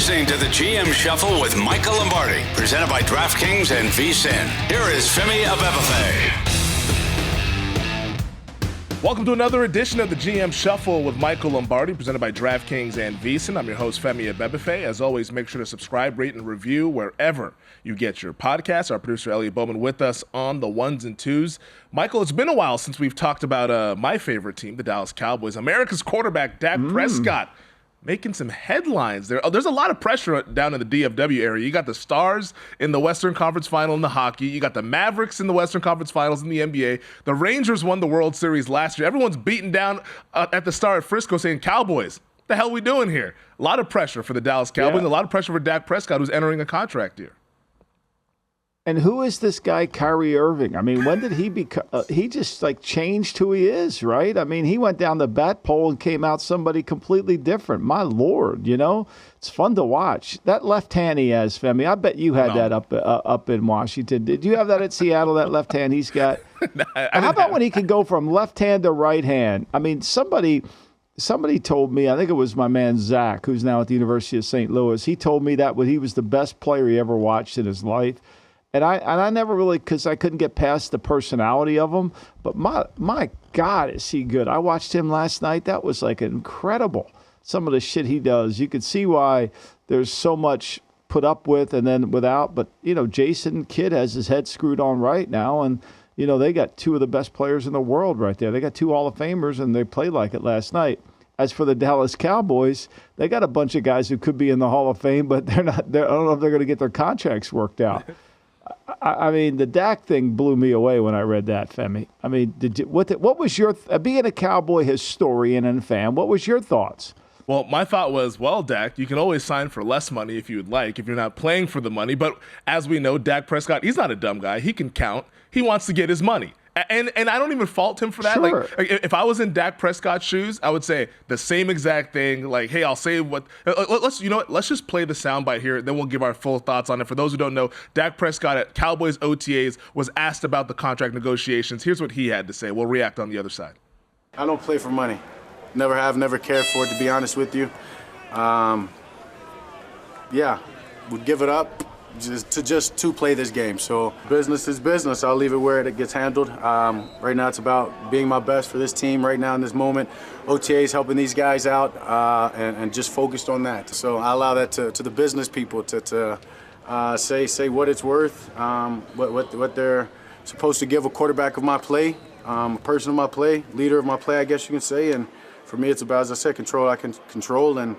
listening to the GM Shuffle with Michael Lombardi, presented by DraftKings and VSiN. Here is Femi Abebefe. Welcome to another edition of the GM Shuffle with Michael Lombardi, presented by DraftKings and VSiN. I'm your host, Femi Abebefe. As always, make sure to subscribe, rate, and review wherever you get your podcasts. Our producer, Elliot Bowman, with us on the ones and twos. Michael, it's been a while since we've talked about my favorite team, the Dallas Cowboys. America's quarterback, Dak Prescott, making some headlines there. There's a lot of pressure down in the DFW area. You got the Stars in the Western Conference Final in the hockey. You got the Mavericks in the Western Conference Finals in the NBA. The Rangers won the World Series last year. Everyone's beating down at the Star at Frisco saying, Cowboys, what the hell are we doing here? A lot of pressure for the Dallas Cowboys, and a lot of pressure for Dak Prescott, who's entering a contract year. And who is this guy, Kyrie Irving? I mean, when did he become? He just changed who he is, right? I mean, he went down the bat pole and came out somebody completely different. My Lord, it's fun to watch. That left hand he has, Femi. I bet you had that up in Washington. Did you have that at Seattle? That left hand he's got. How about when he can go from left hand to right hand? I mean, somebody told me, I think it was my man Zach, who's now at the University of St. Louis. He told me that he was the best player he ever watched in his life. And I never really, because I couldn't get past the personality of him. But my God, is he good. I watched him last night. That was incredible. Some of the shit he does. You could see why there's so much put up with and then without. But, Jason Kidd has his head screwed on right now. And, they got two of the best players in the world right there. They got two Hall of Famers, and they played like it last night. As for the Dallas Cowboys, they got a bunch of guys who could be in the Hall of Fame, but they're not. I don't know if they're going to get their contracts worked out. I mean, the Dak thing blew me away when I read that, Femi. I mean, what was your being a Cowboy historian and fan? What was your thoughts? Well, my thought was, Dak, you can always sign for less money if you would like, if you're not playing for the money. But as we know, Dak Prescott, he's not a dumb guy. He can count. He wants to get his money. And I don't even fault him for that. Sure. If I was in Dak Prescott's shoes, I would say the same exact thing. Hey, I'll say what. Let's just play the soundbite here. Then we'll give our full thoughts on it. For those who don't know, Dak Prescott at Cowboys OTAs was asked about the contract negotiations. Here's what he had to say. We'll react on the other side. I don't play for money. Never have, never cared for it, to be honest with you. Would give it up just to play this game. So business is business. I'll leave it where it gets handled. Right now it's about being my best for this team right now in this moment. OTAs helping these guys out and just focused on that. So I allow that to the business people to say what it's worth, what they're supposed to give a quarterback of my play, a person of my play, leader of my play, I guess you can say. And for me, it's about, as I said, control. I can control and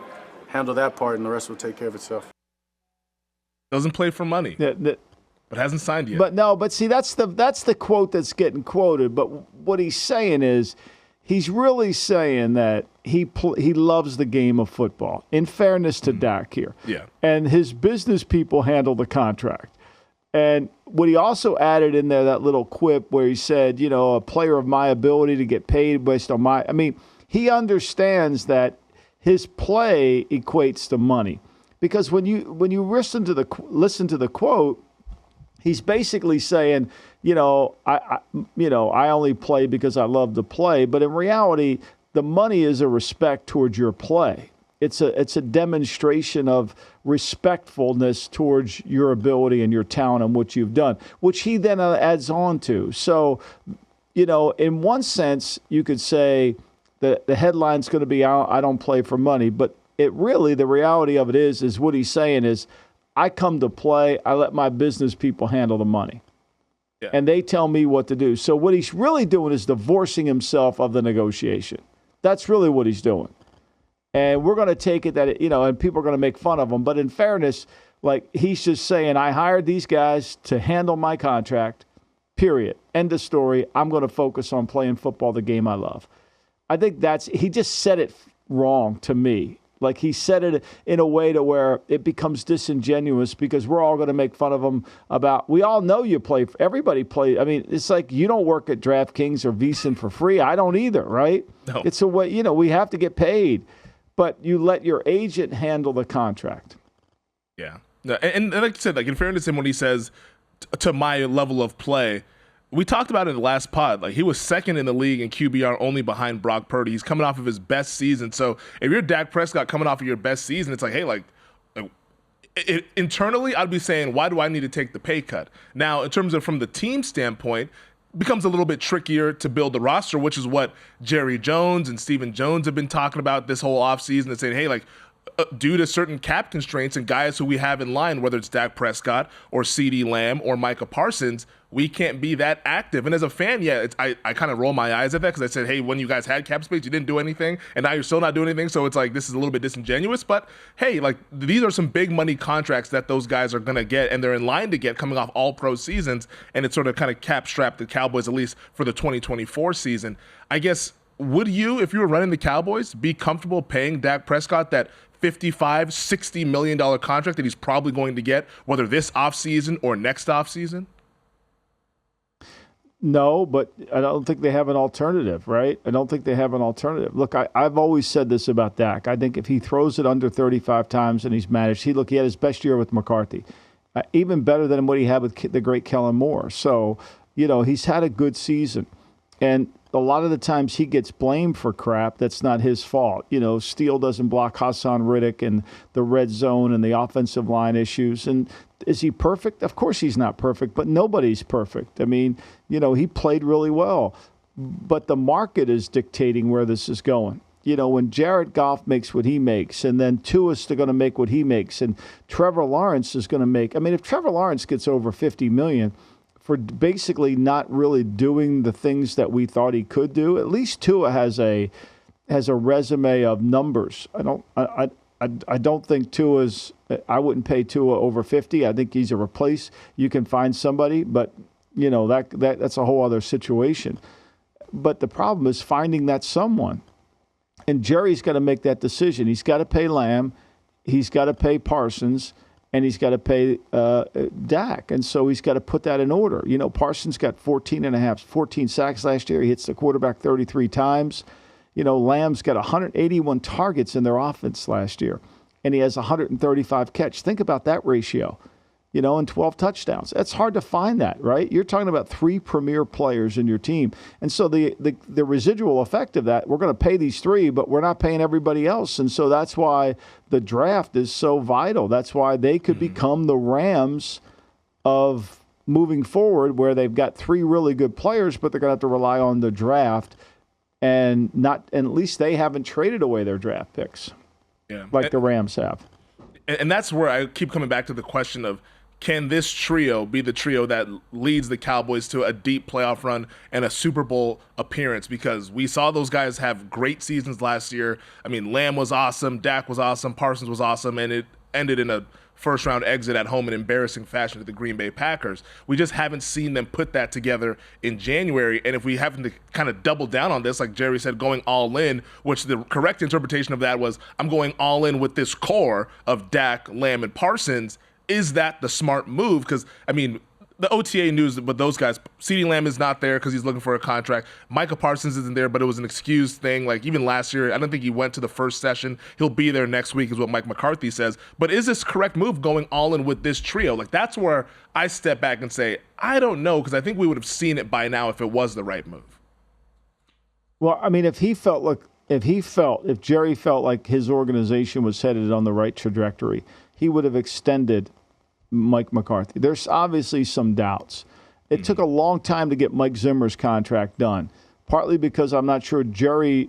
handle that part, and the rest will take care of itself. Doesn't play for money, but hasn't signed yet. But see, that's the quote that's getting quoted. But what he's saying is, he's really saying that he loves the game of football. In fairness to Dak here, and his business people handle the contract. And what he also added in there, that little quip where he said, a player of my ability to get paid based on my. I mean, he understands that his play equates to money. Because when you listen to the quote, he's basically saying, I only play because I love to play. But in reality, the money is a respect towards your play. It's a demonstration of respectfulness towards your ability and your talent and what you've done, which he then adds on to. So, in one sense, you could say that the headline's going to be, I don't play for money, but the reality of it is what he's saying is, I come to play, I let my business people handle the money. Yeah. And they tell me what to do. So what he's really doing is divorcing himself of the negotiation. That's really what he's doing. And we're going to take it that, and people are going to make fun of him. But in fairness, he's just saying, I hired these guys to handle my contract, period. End of story. I'm going to focus on playing football, the game I love. I think he just said it wrong to me. He said it in a way to where it becomes disingenuous because we're all going to make fun of him about, we all know you play, everybody plays. I mean, it's like you don't work at DraftKings or VSiN for free. I don't either, right? No. It's a way, we have to get paid, but you let your agent handle the contract. Yeah. And like I said, in fairness to him, when he says to my level of play, we talked about it in the last pod. He was second in the league in QBR, only behind Brock Purdy. He's coming off of his best season. So if you're Dak Prescott coming off of your best season, it's hey, internally, I'd be saying, why do I need to take the pay cut? Now, in terms of from the team standpoint, it becomes a little bit trickier to build the roster, which is what Jerry Jones and Stephen Jones have been talking about this whole offseason and saying, hey, like, due to certain cap constraints and guys who we have in line, whether it's Dak Prescott or CeeDee Lamb or Micah Parsons, we can't be that active. And as a fan, I kind of roll my eyes at that because I said, hey, when you guys had cap space, you didn't do anything, and now you're still not doing anything. So it's like, this is a little bit disingenuous. But hey, like, these are some big money contracts that those guys are going to get, and they're in line to get coming off all pro seasons. And it's sort of kind of cap strapped the Cowboys, at least for the 2024 season. I guess, would you, if you were running the Cowboys, be comfortable paying Dak Prescott that $55-60 million contract that he's probably going to get, whether this offseason or next offseason? No, but I don't think they have an alternative, right? I don't think they have an alternative. Look, I've always said this about Dak. I think if he throws it under 35 times and he's managed, he had his best year with McCarthy, even better than what he had with the great Kellen Moore. So, he's had a good season. And a lot of the times he gets blamed for crap that's not his fault. Steele doesn't block Hassan Riddick and the red zone and the offensive line issues. And is he perfect? Of course he's not perfect, but nobody's perfect. I mean, he played really well. But the market is dictating where this is going. When Jared Goff makes what he makes, and then Tua's going to make what he makes, and Trevor Lawrence is going to make – I mean, if Trevor Lawrence gets over $50 million – for basically not really doing the things that we thought he could do. At least Tua has a resume of numbers. I don't think Tua's. I wouldn't pay Tua over 50. I think he's a replace. You can find somebody, but that's a whole other situation. But the problem is finding that someone. And Jerry's got to make that decision. He's got to pay Lamb. He's got to pay Parsons. And he's got to pay Dak. And so he's got to put that in order. Parsons got 14 sacks last year. He hits the quarterback 33 times. Lamb's got 181 targets in their offense last year. And he has 135 catch. Think about that ratio, and 12 touchdowns. That's hard to find that, right? You're talking about 3 premier players in your team. And so the residual effect of that, we're going to pay these 3, but we're not paying everybody else. And so that's why the draft is so vital. That's why they could become the Rams of moving forward, where they've got 3 really good players, but they're going to have to rely on the draft, and at least they haven't traded away their draft picks like the Rams have. And that's where I keep coming back to the question of, can this trio be the trio that leads the Cowboys to a deep playoff run and a Super Bowl appearance? Because we saw those guys have great seasons last year. I mean, Lamb was awesome, Dak was awesome, Parsons was awesome, and it ended in a first-round exit at home in embarrassing fashion to the Green Bay Packers. We just haven't seen them put that together in January. And if we happen to kind of double down on this, like Jerry said, going all in, which the correct interpretation of that was, I'm going all in with this core of Dak, Lamb, and Parsons. Is that the smart move? Because, I mean, the OTA news, but those guys, CeeDee Lamb is not there because he's looking for a contract. Micah Parsons isn't there, but it was an excused thing. Like, even last year, I don't think he went to the first session. He'll be there next week is what Mike McCarthy says. But is this correct move going all in with this trio? Like, that's where I step back and say, I don't know, because I think we would have seen it by now if it was the right move. Well, I mean, if Jerry felt like his organization was headed on the right trajectory, he would have extended Mike McCarthy. There's obviously some doubts. It took a long time to get Mike Zimmer's contract done, partly because I'm not sure Jerry's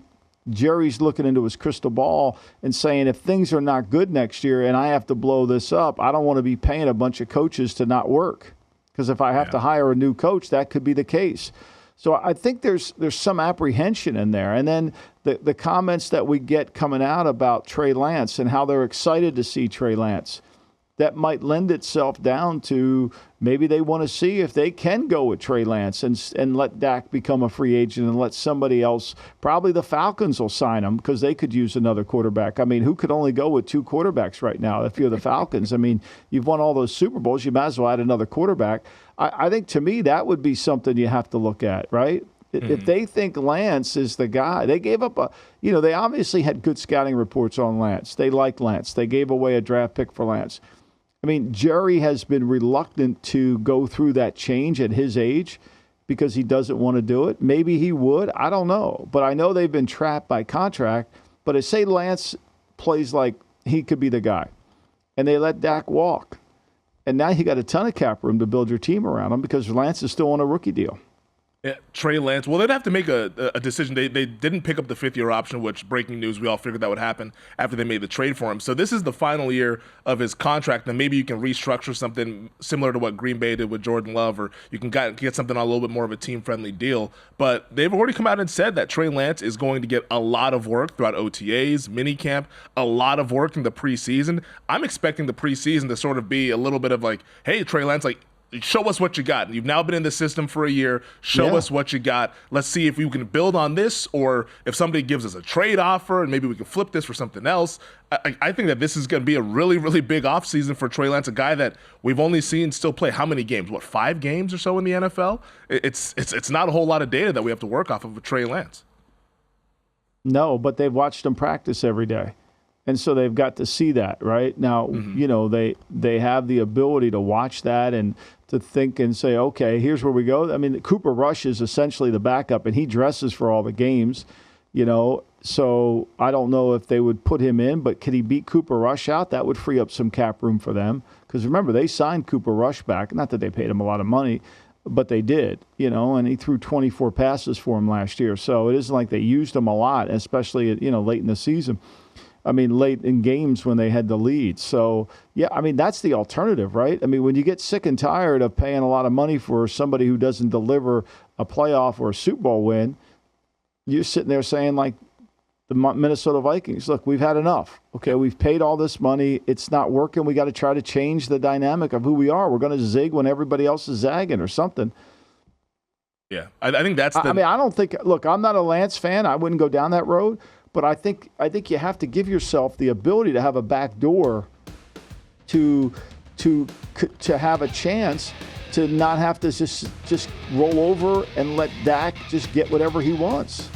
looking into his crystal ball and saying, if things are not good next year and I have to blow this up, I don't want to be paying a bunch of coaches to not work. Because if I have to hire a new coach, that could be the case. So I think there's some apprehension in there. And then the comments that we get coming out about Trey Lance and how they're excited to see Trey Lance, that might lend itself down to maybe they want to see if they can go with Trey Lance and let Dak become a free agent and let somebody else, probably the Falcons will sign him because they could use another quarterback. I mean, who could only go with 2 quarterbacks right now if you're the Falcons? I mean, you've won all those Super Bowls. You might as well add another quarterback. I think, to me, that would be something you have to look at, right? If they think Lance is the guy, they gave up they obviously had good scouting reports on Lance. They liked Lance. They gave away a draft pick for Lance. I mean, Jerry has been reluctant to go through that change at his age because he doesn't want to do it. Maybe he would. I don't know. But I know they've been trapped by contract. But I say Lance plays like he could be the guy. and they let Dak walk. And now you got a ton of cap room to build your team around him because Lance is still on a rookie deal. Yeah, Trey Lance. Well, they'd have to make a decision. They didn't pick up the fifth-year option, which, breaking news, we all figured that would happen after they made the trade for him. So this is the final year of his contract, and maybe you can restructure something similar to what Green Bay did with Jordan Love, or you can get something on a little bit more of a team-friendly deal. But they've already come out and said that Trey Lance is going to get a lot of work throughout OTAs, minicamp, a lot of work in the preseason. I'm expecting the preseason to sort of be a little bit of like, hey, Trey Lance, like, show us what you got. You've now been in the system for a year. Show us what you got. Let's see if you can build on this, or if somebody gives us a trade offer and maybe we can flip this for something else. I think that this is going to be a really, really big offseason for Trey Lance, a guy that we've only seen still play how many games? 5 games or so in the NFL? It's not a whole lot of data that we have to work off of with Trey Lance. No, but they've watched him practice every day. And so they've got to see that, right? Now, they have the ability to watch that and to think and say, okay, here's where we go. I mean, Cooper Rush is essentially the backup, and he dresses for all the games, So I don't know if they would put him in, but could he beat Cooper Rush out? That would free up some cap room for them. Because remember, they signed Cooper Rush back. Not that they paid him a lot of money, but they did, and he threw 24 passes for him last year. So it isn't like they used him a lot, especially, late in the season. Late in games when they had the lead. So, that's the alternative, right? When you get sick and tired of paying a lot of money for somebody who doesn't deliver a playoff or a Super Bowl win, you're sitting there saying, like the Minnesota Vikings, look, we've had enough. Okay, we've paid all this money. It's not working. We got to try to change the dynamic of who we are. We're going to zig when everybody else is zagging or something. Yeah, I think that's the... I don't think... Look, I'm not a Lance fan. I wouldn't go down that road. But I think you have to give yourself the ability to have a back door to have a chance to not have to just roll over and let Dak just get whatever he wants.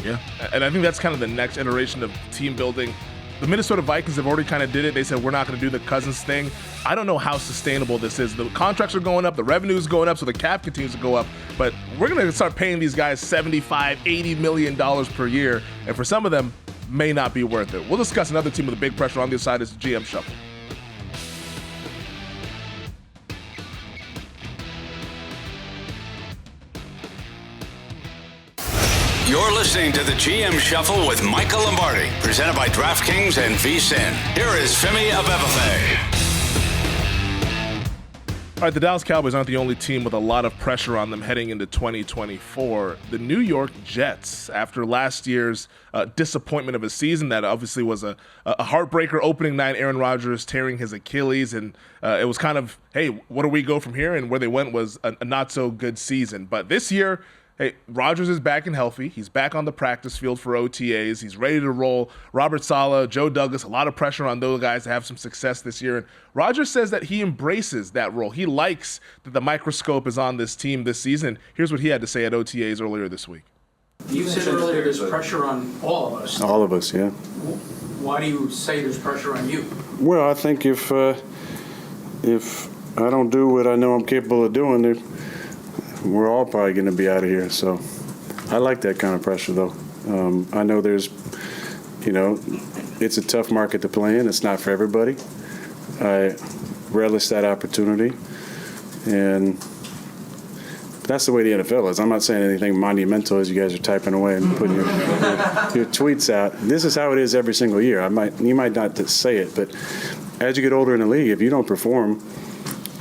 Yeah, and I think that's kind of the next iteration of team building. The Minnesota Vikings have already kind of did it. They said, we're not going to do the Cousins thing. I don't know how sustainable this is. The contracts are going up, the revenue is going up, so the cap continues to go up. But we're going to start paying these guys $75, $80 million per year. And for some of them, may not be worth it. We'll discuss another team with a big pressure on the other side is the GM Shuffle. You're listening to the GM Shuffle with Michael Lombardi, presented by DraftKings and VSiN. Here is Femi Abebefe. All right, the Dallas Cowboys aren't the only team with a lot of pressure on them heading into 2024. The New York Jets, after last year's disappointment of a season that obviously was a heartbreaker opening night, Aaron Rodgers tearing his Achilles, and it was kind of, hey, where do we go from here? And where they went was a not-so-good season. But this year, hey, Rodgers is back and healthy. He's back on the practice field for OTAs. He's ready to roll. Robert Saleh, Joe Douglas, a lot of pressure on those guys to have some success this year. And Rodgers says that he embraces that role. He likes that the microscope is on this team this season. Here's what he had to say at OTAs earlier this week. You said earlier there's pressure on all of us. All of us, yeah. Why do you say there's pressure on you? Well, I think if I don't do what I know I'm capable of doing, we're all probably going to be out of here. So I like that kind of pressure, though. I know there's, it's a tough market to play in. It's not for everybody. I relish that opportunity. And that's the way the NFL is. I'm not saying anything monumental as you guys are typing away and putting your tweets out. This is how it is every single year. You might not say it, but as you get older in the league, if you don't perform,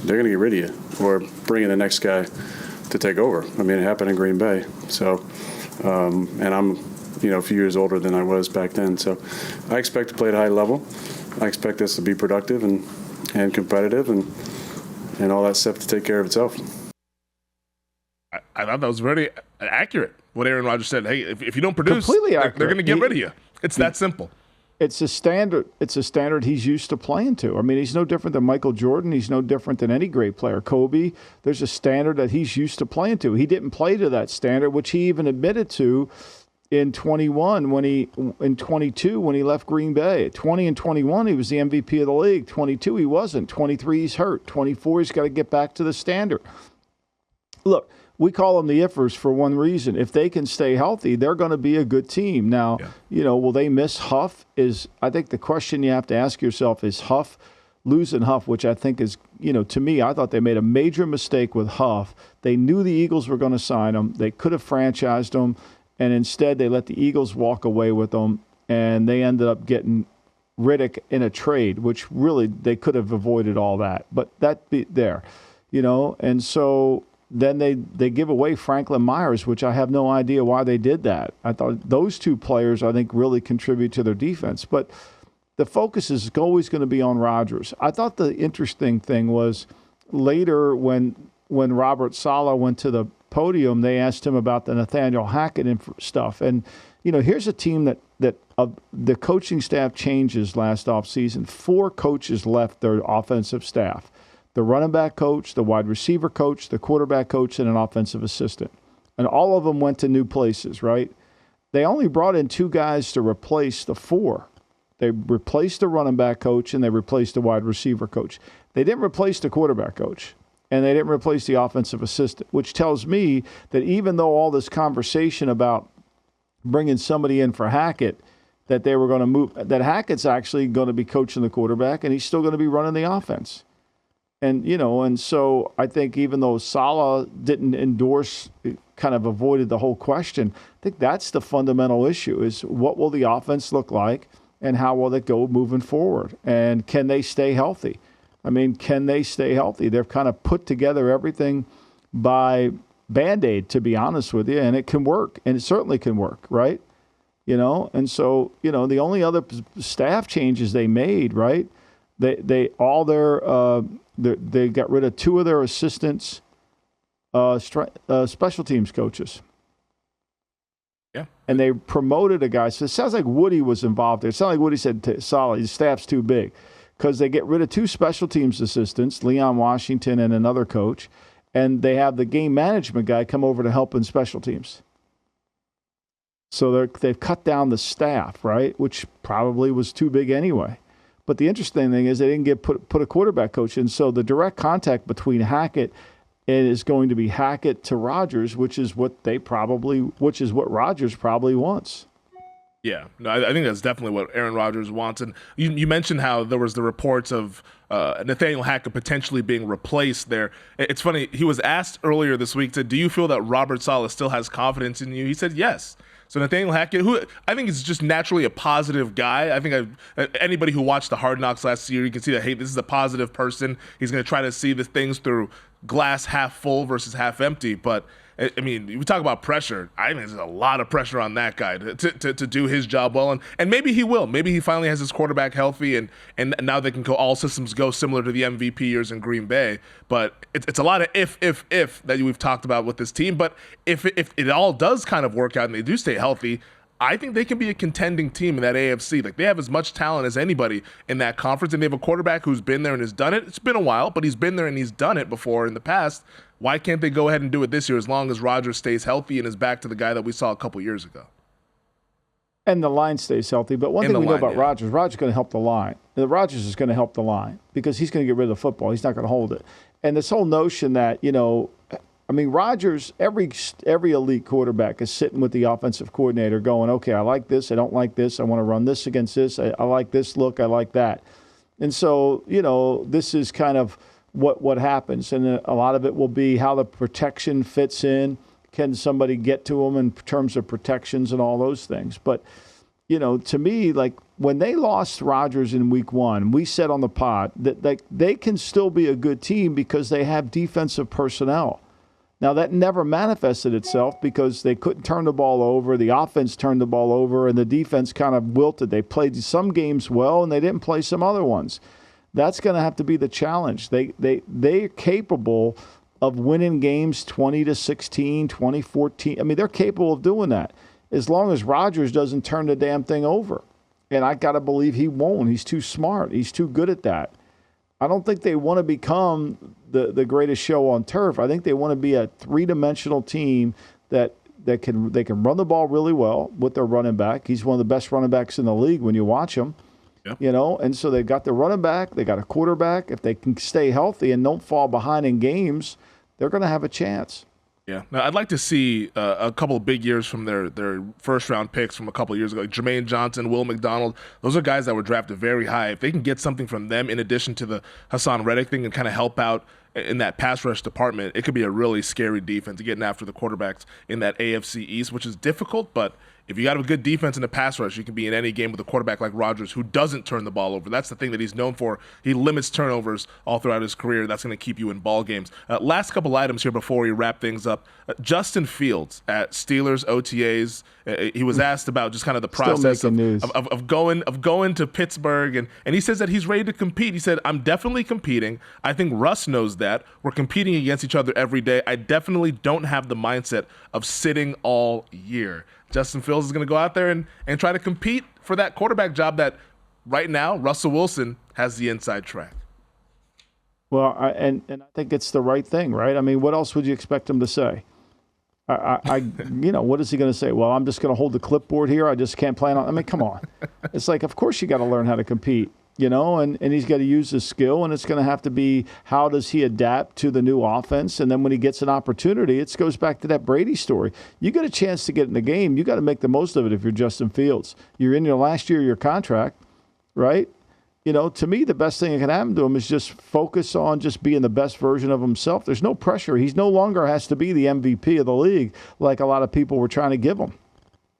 they're going to get rid of you or bring in the next guy to take over. It happened in Green Bay. So, and I'm, a few years older than I was back then. So I expect to play at a high level. I expect this to be productive and competitive and all that stuff to take care of itself. I thought that was very accurate. What Aaron Rodgers said, hey, if you don't produce, they're going to get rid of you. It's that simple. It's a standard. It's a standard he's used to playing to. He's no different than Michael Jordan. He's no different than any great player. Kobe, there's a standard that he's used to playing to. He didn't play to that standard, which he even admitted to in 22 when he left Green Bay. At 20 and 21, he was the MVP of the league. 22, he wasn't. 23, he's hurt. 24, he's got to get back to the standard. Look, we call them the ifers for one reason. If they can stay healthy, they're going to be a good team. Now, will they miss Huff? I think the question you have to ask yourself is Huff losing Huff, which I think is, to me, I thought they made a major mistake with Huff. They knew the Eagles were going to sign him. They could have franchised him, and instead they let the Eagles walk away with him, and they ended up getting Riddick in a trade, which really they could have avoided all that. But that be there, and so then they give away Franklin Myers, which I have no idea why they did that. I thought those two players, I think, really contribute to their defense. But the focus is always going to be on Rodgers. I thought the interesting thing was later when Robert Saleh went to the podium, they asked him about the Nathaniel Hackett and stuff. And, here's a team that the coaching staff changes last offseason. 4 coaches left their offensive staff. The running back coach, the wide receiver coach, the quarterback coach, and an offensive assistant. And all of them went to new places, right? They only brought in 2 guys to replace the 4. They replaced the running back coach and they replaced the wide receiver coach. They didn't replace the quarterback coach and they didn't replace the offensive assistant, which tells me that even though all this conversation about bringing somebody in for Hackett, that they were going to move, that Hackett's actually going to be coaching the quarterback and he's still going to be running the offense. And, and so I think even though Saleh didn't endorse, kind of avoided the whole question, I think that's the fundamental issue is what will the offense look like and how will it go moving forward? And can they stay healthy? Can they stay healthy? They've kind of put together everything by Band-Aid, to be honest with you, and it can work, and it certainly can work, right? And so, the only other staff changes they made, right? They got rid of 2 of their assistants, special teams coaches. Yeah. And they promoted a guy. So it sounds like Woody was involved there. It sounded like Woody said to Saleh, his staff's too big. Because they get rid of 2 special teams assistants, Leon Washington and another coach, and they have the game management guy come over to help in special teams. So they've cut down the staff, right, which probably was too big anyway. But the interesting thing is they didn't put a quarterback coach in. So the direct contact between Hackett is going to be Hackett to Rodgers, which is what Rodgers probably wants. Yeah, no, I think that's definitely what Aaron Rodgers wants. And you mentioned how there was the reports of Nathaniel Hackett potentially being replaced there. It's funny, he was asked earlier this week, do you feel that Robert Saleh still has confidence in you? He said yes. So Nathaniel Hackett, who I think is just naturally a positive guy. I think anybody who watched the Hard Knocks last year, you can see that, hey, this is a positive person. He's going to try to see the things through glass half full versus half empty. But, we talk about pressure. I think there's a lot of pressure on that guy to do his job well. And maybe he will. Maybe he finally has his quarterback healthy and now they can go all systems go similar to the MVP years in Green Bay. But it's a lot of if that we've talked about with this team. But if it all does kind of work out and they do stay healthy, I think they can be a contending team in that AFC. Like, they have as much talent as anybody in that conference, and they have a quarterback who's been there and has done it. It's been a while, but he's been there and he's done it before in the past. Why can't they go ahead and do it this year as long as Rodgers stays healthy and is back to the guy that we saw a couple years ago? And the line stays healthy. But one thing we know about Rodgers is going to help the line. Rodgers is going to help the line because he's going to get rid of the football. He's not going to hold it. And this whole notion that, Rodgers, every elite quarterback is sitting with the offensive coordinator going, okay, I like this, I don't like this, I want to run this against this, I like this look, I like that. And so, this is kind of what happens. And a lot of it will be how the protection fits in. Can somebody get to them in terms of protections and all those things? But, to me, like when they lost Rodgers in week 1, we said on the pod that they can still be a good team because they have defensive personnel. Now, that never manifested itself because they couldn't turn the ball over. The offense turned the ball over, and the defense kind of wilted. They played some games well, and they didn't play some other ones. That's going to have to be the challenge. They're capable of winning games 20-16, 20-14. They're capable of doing that as long as Rodgers doesn't turn the damn thing over. And I got to believe he won't. He's too smart. He's too good at that. I don't think they want to become the greatest show on turf. I think they want to be a three-dimensional team that can run the ball really well with their running back. He's one of the best running backs in the league when you watch him. Yep. And so they got the running back, they got a quarterback. If they can stay healthy and don't fall behind in games, they're going to have a chance. Yeah. Now, I'd like to see a couple of big years from their first-round picks from a couple of years ago. Like Jermaine Johnson, Will McDonald, those are guys that were drafted very high. If they can get something from them in addition to the Hassan Reddick thing and kind of help out in that pass rush department, it could be a really scary defense getting after the quarterbacks in that AFC East, which is difficult, but if you got a good defense in the pass rush, you can be in any game with a quarterback like Rodgers who doesn't turn the ball over. That's the thing that he's known for. He limits turnovers all throughout his career. That's going to keep you in ball games. Last couple items here before we wrap things up. Justin Fields at Steelers OTAs. He was asked about just kind of the process of going to Pittsburgh, and he says that he's ready to compete. He said, "I'm definitely competing. I think Russ knows that. We're competing against each other every day. I definitely don't have the mindset of sitting all year." Justin Fields is going to go out there and try to compete for that quarterback job that right now Russell Wilson has the inside track. Well, and I think it's the right thing, right? I mean, what else would you expect him to say? What is he going to say? Well, I'm just going to hold the clipboard here. I just can't plan on. I mean, come on. It's like, of course you got to learn how to compete. And he's got to use his skill, and it's going to have to be how does he adapt to the new offense, and then when he gets an opportunity, it goes back to that Brady story. You get a chance to get in the game, you got to make the most of it if you're Justin Fields. You're in your last year of your contract, right? To me, the best thing that can happen to him is just focus on just being the best version of himself. There's no pressure. He's no longer has to be the MVP of the league like a lot of people were trying to give him.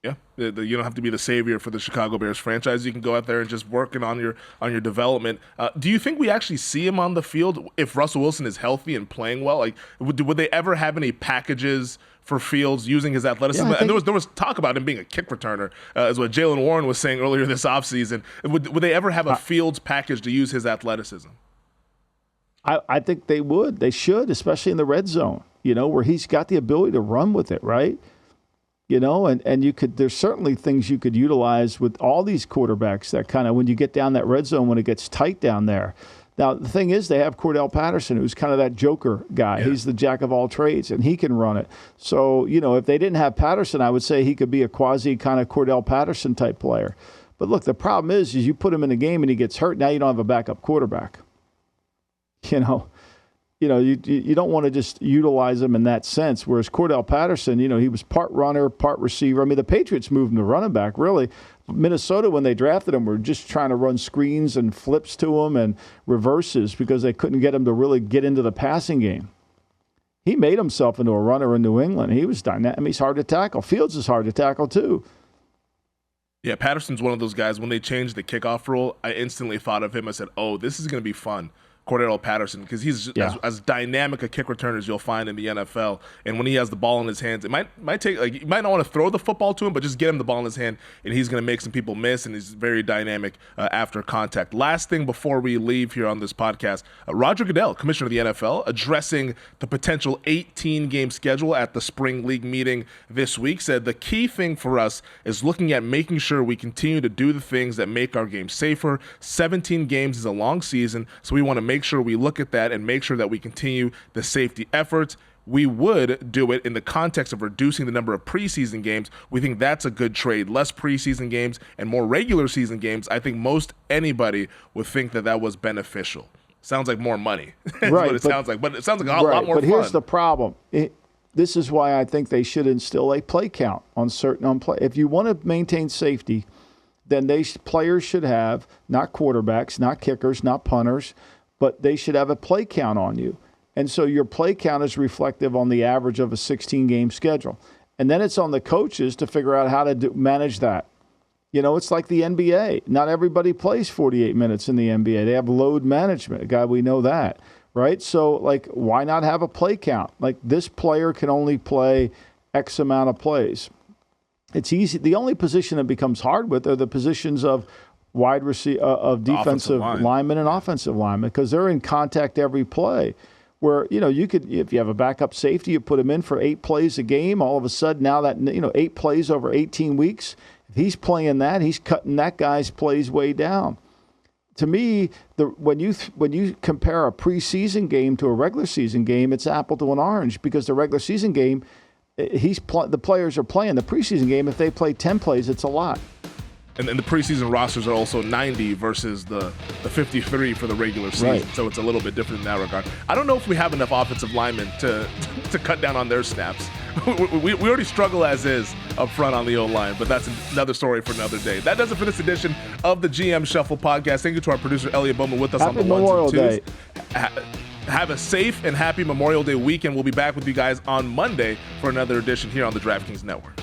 Yeah, you don't have to be the savior for the Chicago Bears franchise. You can go out there and just working on your development. Do you think we actually see him on the field if Russell Wilson is healthy and playing well? Like, would they ever have any packages for Fields using his athleticism? Yeah, and there was talk about him being a kick returner, is what Jaylen Warren was saying earlier this offseason. Would they ever have a Fields package to use his athleticism? I think they would. They should, especially in the red zone, where he's got the ability to run with it, right? And you could, there's certainly things you could utilize with all these quarterbacks that kind of, when you get down that red zone, when it gets tight down there. Now, the thing is, they have Cordell Patterson, who's kind of that joker guy. Yeah. He's the jack of all trades, and he can run it. So, if they didn't have Patterson, I would say he could be a quasi kind of Cordell Patterson type player. But look, the problem is you put him in the game and he gets hurt. Now you don't have a backup quarterback. You don't want to just utilize him in that sense. Whereas Cordell Patterson, he was part runner, part receiver. I mean, the Patriots moved him to running back, really. Minnesota, when they drafted him, were just trying to run screens and flips to him and reverses because they couldn't get him to really get into the passing game. He made himself into a runner in New England. He was dynamic. I mean, he's hard to tackle. Fields is hard to tackle, too. Yeah, Patterson's one of those guys. When they changed the kickoff rule, I instantly thought of him. I said, oh, this is going to be fun. Cordell Patterson, because he's as dynamic a kick returner as you'll find in the NFL. And when he has the ball in his hands, it might take, like, you might not want to throw the football to him, but just get him the ball in his hand, and he's going to make some people miss, and he's very dynamic after contact. Last thing before we leave here on this podcast, Roger Goodell, commissioner of the NFL, addressing the potential 18-game schedule at the spring league meeting this week, said the key thing for us is looking at making sure we continue to do the things that make our game safer. 17 games is a long season, so we want to make sure we look at that and make sure that we continue the safety efforts. We would do it in the context of reducing the number of preseason games. We think that's a good trade. Less preseason games and more regular season games. I think most anybody would think that was beneficial. Sounds like more money. Right, what it sounds like. But it sounds like a lot more fun. But here's the problem. This is why I think they should instill a play count on certain play. If you want to maintain safety, then players should have, not quarterbacks, not kickers, not punters, but they should have a play count on you. And so your play count is reflective on the average of a 16-game schedule. And then it's on the coaches to figure out how to manage that. It's like the NBA. Not everybody plays 48 minutes in the NBA. They have load management. God, we know that, right? So, why not have a play count? Like, this player can only play X amount of plays. It's easy. The only position that becomes hard with are the positions of wide receiver, of defensive linemen and offensive linemen, because they're in contact every play. Where you could, if you have a backup safety, you put him in for 8 plays a game. All of a sudden, now that 8 plays over 18 weeks, if he's playing that, he's cutting that guy's plays way down. To me, when you compare a preseason game to a regular season game, it's apple to an orange, because the regular season game, the players are playing. The preseason game, if they play 10 plays, it's a lot. And the preseason rosters are also 90 versus the 53 for the regular season. Right. So it's a little bit different in that regard. I don't know if we have enough offensive linemen to cut down on their snaps. We already struggle as is up front on the O-line, but that's another story for another day. That does it for this edition of the GM Shuffle podcast. Thank you to our producer, Elliot Bowman, with us on the Memorial ones and twos. Have a safe and happy Memorial Day weekend. We'll be back with you guys on Monday for another edition here on the DraftKings Network.